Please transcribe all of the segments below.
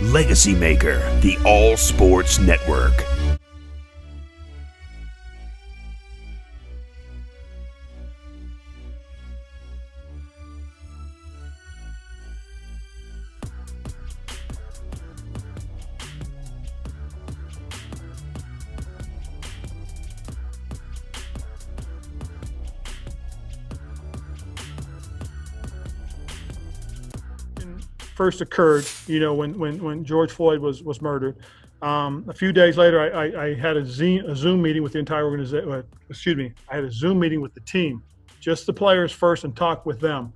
Legacy Maker, the All Sports Network. First occurred, when George Floyd was murdered. A few days later, I had a Zoom meeting with the entire organization. I had a Zoom meeting with the team, just the players first, and talked with them,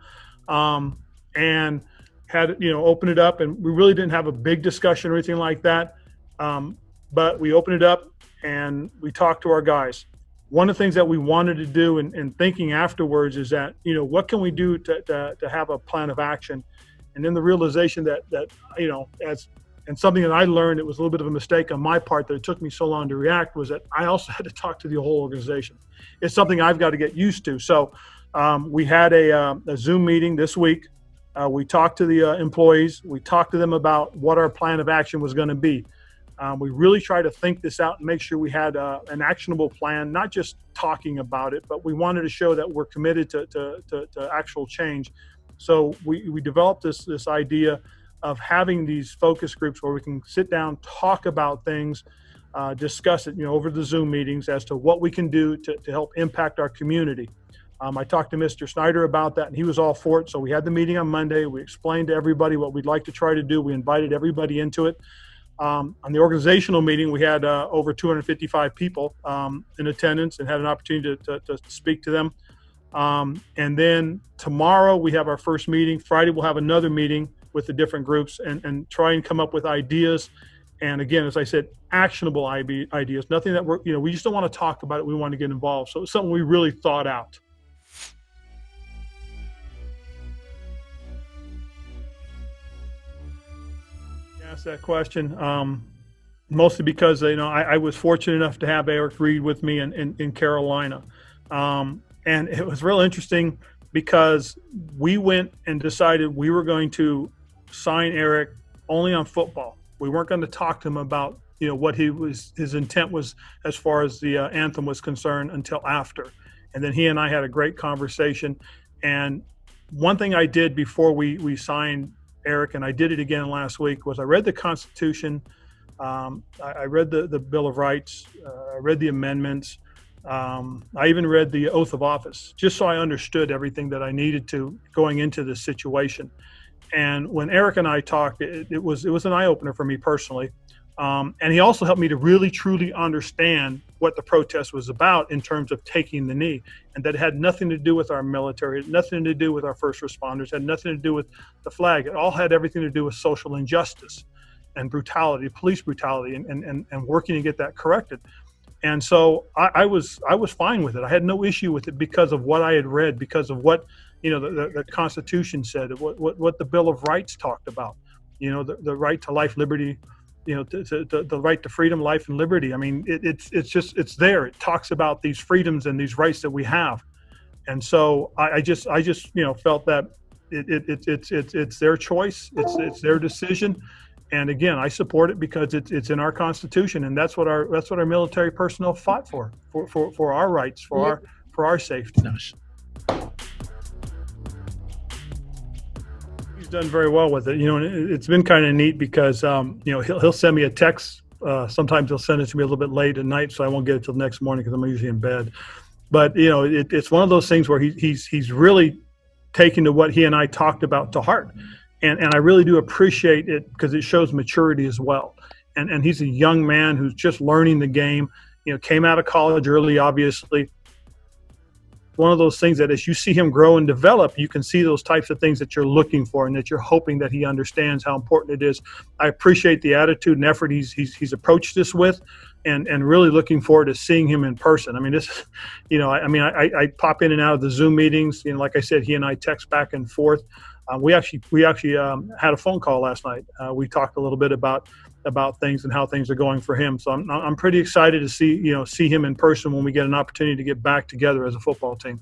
and had opened it up. And we really didn't have a big discussion or anything like that, but we opened it up and we talked to our guys. One of the things that we wanted to do, and thinking afterwards, is that what can we do to have a plan of action. And then the realization that and something that I learned, it was a little bit of a mistake on my part that it took me so long to react, was that I also had to talk to the whole organization. It's something I've got to get used to. So we had a Zoom meeting this week. We talked to the employees. We talked to them about what our plan of action was going to be. We really tried to think this out and make sure we had an actionable plan, not just talking about it, but we wanted to show that we're committed to actual change. So we developed this idea of having these focus groups where we can sit down, talk about things, discuss it, over the Zoom meetings as to what we can do to help impact our community. I talked to Mr. Snyder about that, and he was all for it. So we had the meeting on Monday. We explained to everybody what we'd like to try to do. We invited everybody into it. On the organizational meeting, we had over 255 people in attendance and had an opportunity to speak to them. And then tomorrow we have our first meeting. Friday we'll have another meeting with the different groups and try and come up with ideas. And again, as I said, actionable ideas, nothing that we just don't want to talk about it. We want to get involved. So it's something we really thought out. Ask that question, mostly because, I was fortunate enough to have Eric Reed with me in Carolina. And it was real interesting because we went and decided we were going to sign Eric only on football. We weren't going to talk to him about, what his intent was as far as the anthem was concerned until after. And then he and I had a great conversation. And one thing I did before we signed Eric, and I did it again last week, was I read the Constitution. I read the Bill of Rights. I read the amendments. I even read the oath of office, just so I understood everything that I needed to going into this situation. And when Eric and I talked, it was an eye-opener for me personally. And he also helped me to really, truly understand what the protest was about in terms of taking the knee, and that it had nothing to do with our military, it had nothing to do with our first responders, it had nothing to do with the flag. It all had everything to do with social injustice and brutality, police brutality, and working to get that corrected. And so I was fine with it. I had no issue with it because of what I had read, because of what the Constitution said, what the Bill of Rights talked about, the right to life, liberty, the right to freedom, life, and liberty. I mean, it's there. It talks about these freedoms and these rights that we have. And so I just felt that it's their choice, it's their decision. And again, I support it because it's in our Constitution, and that's what our military personnel fought for our rights, for our safety. He's done very well with it. And it's been kind of neat because he'll send me a text. Sometimes he'll send it to me a little bit late at night, so I won't get it till the next morning because I'm usually in bed. But it's one of those things where he's really taken to what he and I talked about to heart. And I really do appreciate it because it shows maturity as well. And he's a young man who's just learning the game, came out of college early, obviously. One of those things that as you see him grow and develop, you can see those types of things that you're looking for and that you're hoping that he understands how important it is. I appreciate the attitude and effort he's approached this with, and really looking forward to seeing him in person. I mean, this, I pop in and out of the Zoom meetings. Like I said, he and I text back and forth. We actually had a phone call last night. We talked a little bit about things and how things are going for him. So I'm pretty excited to see him in person when we get an opportunity to get back together as a football team.